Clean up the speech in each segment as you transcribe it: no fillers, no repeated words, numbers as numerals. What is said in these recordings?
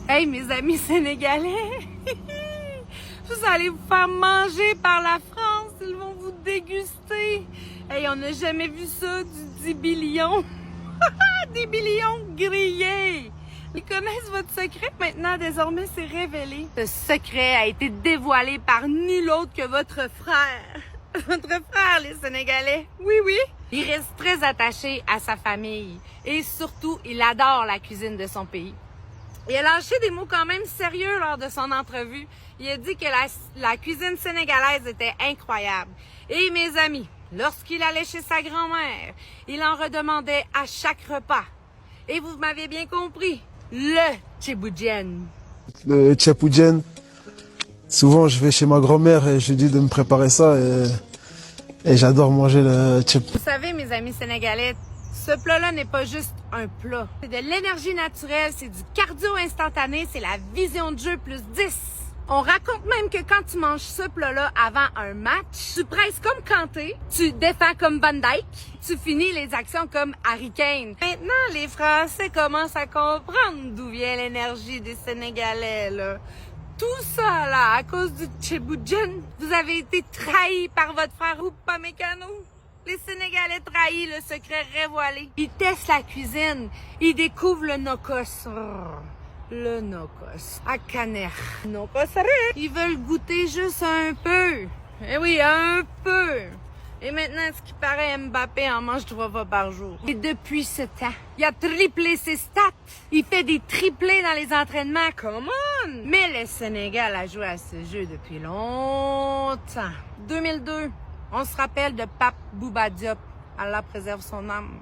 Hey, mes amis sénégalais, vous allez vous faire manger par la France. Ils vont vous déguster. Hey, on n'a jamais vu ça, du 10 billions. 10 billions grillés. Ils connaissent votre secret maintenant, désormais c'est révélé. Ce secret a été dévoilé par nul autre que votre frère. Votre frère, les Sénégalais. Oui, oui. Il reste très attaché à sa famille. Et surtout, il adore la cuisine de son pays. Il a lâché des mots quand même sérieux lors de son entrevue. Il a dit que la cuisine sénégalaise était incroyable. Et mes amis, lorsqu'il allait chez sa grand-mère, il en redemandait à chaque repas. Et vous m'avez bien compris, le tchéboudienne. Le tchèpoudjen. Souvent, je vais chez ma grand-mère et je lui dis de me préparer ça et j'adore manger le tchèp. Vous savez, mes amis sénégalais, ce plat-là n'est pas juste un plat. C'est de l'énergie naturelle, c'est du cardio instantané, c'est la vision de jeu plus 10. On raconte même que quand tu manges ce plat-là avant un match, tu presses comme Kanté, tu défends comme Van Dijk, tu finis les actions comme Harry Kane. Maintenant, les Français commencent à comprendre d'où vient l'énergie des Sénégalais, là. Tout ça, là, à cause du tchéboudienne, vous avez été trahis par votre frère Upamecano. Les Sénégalais trahis, le secret révélé. Ils testent la cuisine, ils découvrent le nokos. Le nokos. À Caner. Nokos. Ils veulent goûter juste un peu. Eh oui, un peu. Et maintenant, ce qui paraît, Mbappé en mange 3 fois par jour. Et depuis ce temps, il a triplé ses stats. Il fait des triplés dans les entraînements. Come on! Mais le Sénégal a joué à ce jeu depuis longtemps. 2002, on se rappelle de Pape Bouba Diop. Allah préserve son âme.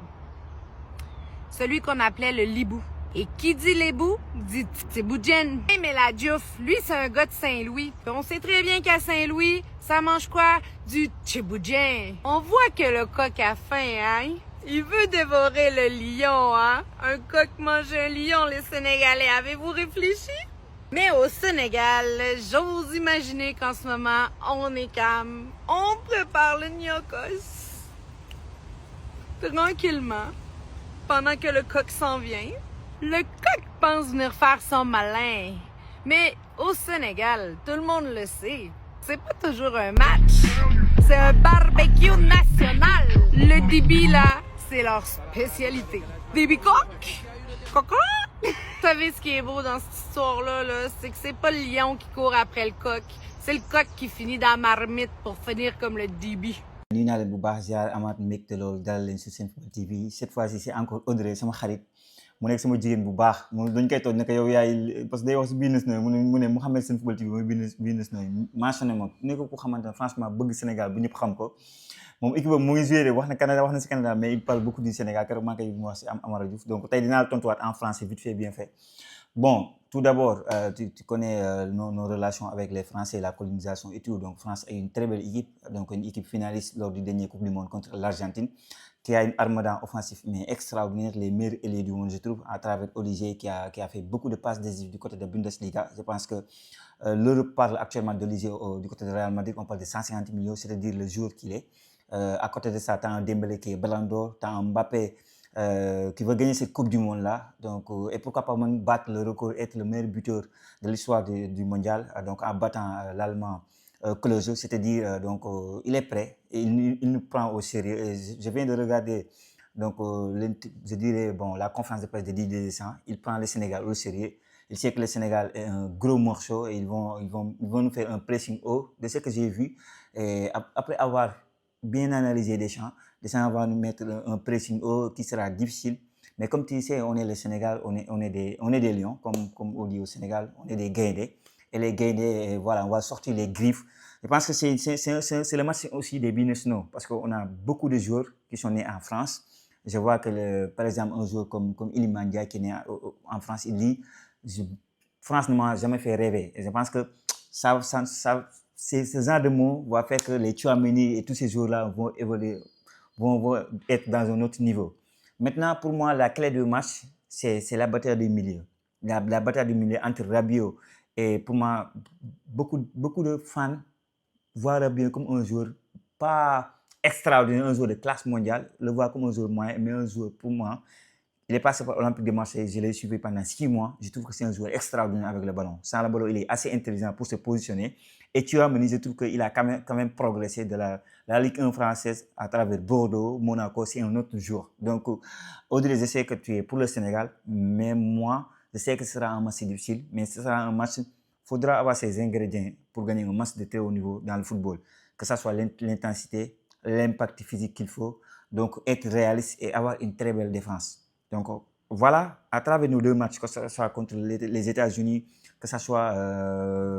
Celui qu'on appelait le Libou. Et qui dit Lébou, dit Tchéboudienne. Mais la Diouf, lui, c'est un gars de Saint-Louis. On sait très bien qu'à Saint-Louis, ça mange quoi? Du tchéboudien. On voit que le coq a faim, hein? Il veut dévorer le lion, hein? Un coq mange un lion, les Sénégalais. Avez-vous réfléchi? Mais au Sénégal, j'ose imaginer qu'en ce moment, on est calme. On prépare le gnocchos. Tranquillement. Pendant que le coq s'en vient. Le coq pense venir faire son malin. Mais au Sénégal, tout le monde le sait, c'est pas toujours un match. C'est un barbecue national. Le dibi, là, c'est leur spécialité. Dibi coq? Coco? Vous savez ce qui est beau dans cette histoire-là, là, c'est que c'est pas le lion qui court après le coq. C'est le coq qui finit dans la marmite pour finir comme le dibi. nuyu naa leen bu baax ziar amaat mbégte loolu dalal leen sur Senfootball TV cette fois-ci c'est encore Audrey sama xarit mu nekk sama jigéen bu baax moom dañ koy toog ne ko yow yaay parce que day wax si business na mu ne Mouhamed Senfootball TV mooy business na mentionné moom ne ko ku xamante ne franchement bëgg Sénégal bu ñëpp xam ko moom équipe mu ngi joué wax na Canada wax na si Canada mais il parle beaucoup du Sénégal keroog maa ngi koy wax si Amara Diouf donc tey dinaa la tontuwaat en français vite fait bien fait. Bon, tout d'abord, tu connais nos relations avec les Français, la colonisation et tout. Donc, France a une très belle équipe, donc une équipe finaliste lors du dernier Coupe du Monde contre l'Argentine, qui a une armada offensive mais extraordinaire, les meilleurs ailiers du monde, je trouve, à travers Olivier, qui a fait beaucoup de passes décisives du côté de Bundesliga. Je pense que l'Europe parle actuellement d'Olivier du côté de Real Madrid, on parle de 150 millions, c'est-à-dire le joueur qu'il est. À côté de ça, tu as un Dembélé qui est Ballon d'Or, tu as un Mbappé qui va gagner cette Coupe du Monde-là. Donc, et pourquoi pas même battre le record, être le meilleur buteur de l'histoire du mondial, donc en battant l'Allemand Klose, c'est-à-dire donc il est prêt et il nous prend au sérieux. Et je viens de regarder donc je dirais bon la conférence de presse de Didier Deschamps. Il prend le Sénégal au sérieux. Il sait que le Sénégal est un gros morceau et ils vont nous faire un pressing haut de ce que j'ai vu. Et après avoir bien analysé Deschamps va nous mettre un pressing haut qui sera difficile. Mais comme tu sais, on est le Sénégal, on est des lions, comme on dit au Sénégal, on est des guindés. Et les guindés, voilà, on va sortir les griffes. Je pense que c'est le match aussi des binationaux, parce qu'on a beaucoup de joueurs qui sont nés en France. Je vois que, par exemple, un joueur comme Iliman Ndiaye qui est né en France, il dit France ne m'a jamais fait rêver. Et je pense que ce genre de mots va faire que les Tchouaméni et tous ces joueurs-là vont évoluer, vont être dans un autre niveau. Maintenant, pour moi, la clé du match, c'est la bataille du milieu. La bataille du milieu entre Rabiot et pour moi, beaucoup de fans voient Rabiot comme un joueur pas extraordinaire, un joueur de classe mondiale, le voient comme un joueur moyen, mais un joueur pour moi Il est passé par l'Olympique de Marseille, je l'ai suivi pendant 6 mois. Je trouve que c'est un joueur extraordinaire avec le ballon. Sans le ballon, il est assez intelligent pour se positionner. Et tu as mené, je trouve qu'il a quand même progressé de la Ligue 1 française à travers Bordeaux, Monaco, c'est un autre jour. Donc, Audrey, je sais que tu es pour le Sénégal, mais moi, je sais que ce sera un match difficile, mais ce sera un match, il faudra avoir ces ingrédients pour gagner un match de très haut niveau dans le football. Que ce soit l'intensité, l'impact physique qu'il faut, donc être réaliste et avoir une très belle défense. Donc voilà, à travers nos 2 matchs, que ce soit contre les États-Unis, que ce soit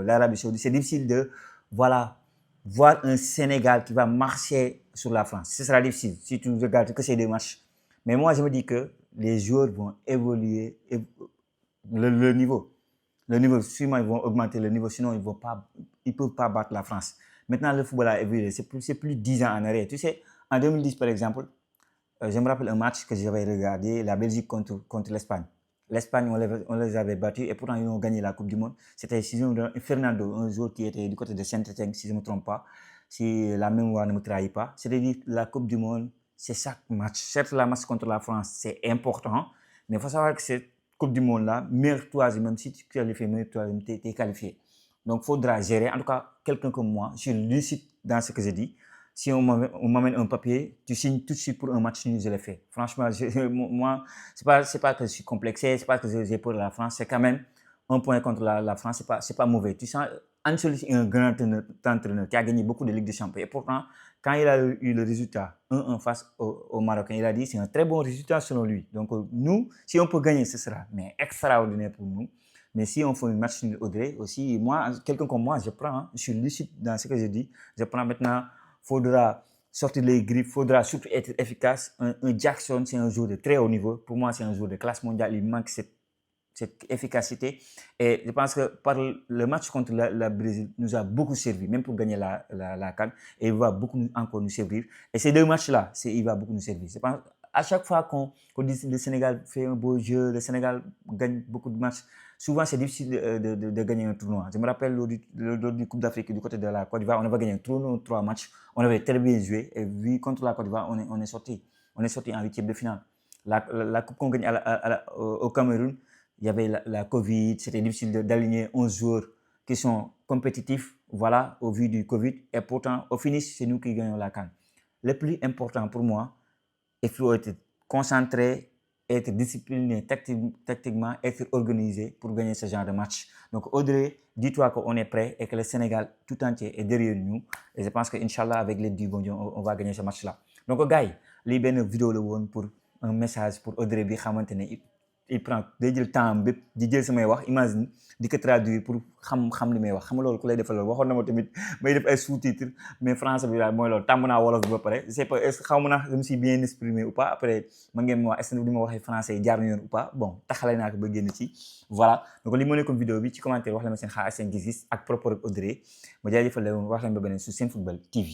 l'Arabie Saoudite, c'est difficile de voir un Sénégal qui va marcher sur la France. Ce sera difficile si tu regardes que ces 2 matchs. Mais moi, je me dis que les joueurs vont évoluer le niveau. Le niveau, sûrement, ils vont augmenter le niveau, sinon ils ne peuvent pas battre la France. Maintenant, le football a évolué, c'est plus 10 ans en arrière. Tu sais, en 2010, par exemple, je me rappelle un match que j'avais regardé, la Belgique contre l'Espagne. L'Espagne, on les avait battus et pourtant ils ont gagné la Coupe du Monde. C'était Fernando, un joueur qui était du côté de Saint-Étienne, si je ne me trompe pas, si la mémoire ne me trahit pas. C'est-à-dire la Coupe du Monde, c'est chaque match. Certes, la match contre la France, c'est important, mais il faut savoir que cette Coupe du Monde-là, meilleur troisième, même si tu qualifies meilleur troisième, tu es qualifié. Donc, il faudra gérer. En tout cas, quelqu'un comme moi, je suis lucide dans ce que je dis. Si on m'amène un papier, tu signes tout de suite pour un match nul, je l'ai fait. Franchement, moi, c'est pas que je suis complexé, c'est pas que j'ai peur de la France, c'est quand même un point contre la France, c'est pas mauvais. Tu sens, Ancelotti est un grand entraîneur qui a gagné beaucoup de Ligue des Champions. Et pourtant, quand il a eu le résultat 1-1 face aux Marocains, il a dit c'est un très bon résultat selon lui. Donc nous, si on peut gagner, ce sera mais extraordinaire pour nous. Mais si on fait un match nul, Audrey, aussi, moi, quelqu'un comme moi, je prends, je suis lucide dans ce que je dis. Je prends maintenant, faudra sortir les griffes, faudra surtout être efficace. Un Jackson, c'est un joueur de très haut niveau. Pour moi, c'est un joueur de classe mondiale. Il manque cette efficacité. Et je pense que par le match contre la Brésil nous a beaucoup servi, même pour gagner la CAN. Et il va beaucoup encore nous servir. Et ces 2 matchs-là, il va beaucoup nous servir. Je pense, à chaque fois qu'on dit que le Sénégal fait un beau jeu, le Sénégal gagne beaucoup de matchs, souvent c'est difficile de gagner un tournoi. Je me rappelle lors du Coupe d'Afrique du côté de la Côte d'Ivoire, on avait gagné 3 matchs, on avait très bien joué. Et vu contre la Côte d'Ivoire, on est sorti en 8e de finale. La Coupe qu'on gagne au Cameroun, il y avait la Covid, c'était difficile d'aligner 11 joueurs qui sont compétitifs, voilà, au vu du Covid. Et pourtant, au finish, c'est nous qui gagnons la CAN. Le plus important pour moi, il faut être concentré, être discipliné tactiquement, être organisé pour gagner ce genre de match. Donc Audrey, dis-toi qu'on est prêt et que le Sénégal tout entier est derrière nous. Et je pense qu'Inch'Allah, avec l'aide du bon Dieu, on va gagner ce match-là. Donc gars, il y a une vidéo pour un message pour Audrey bi xamantene il prend day jël temps bépp di jël samay wax imagine di ko traduire pour xam li may wax xam loolu ku lay defal loolu waxoon na ma tamit may def ay sous-titres mais français bi daal mooy loolu tàmm naa wolof bi ba pare c'est pas est-ce que xaw ma na je me suis bien exprimé ou pas après ma ngeen ma wax est-ce que li ma waxee français jaar na yoon ou pas bon taxale naa ko ba génn ci voilà donc li moo nekkoon vidéo bi ci commentaire wax la ma seen xaar ak seen gis-gis ak propos Audrey ma jaajëfal leen wax leen ba beneen sur Senfootball TV.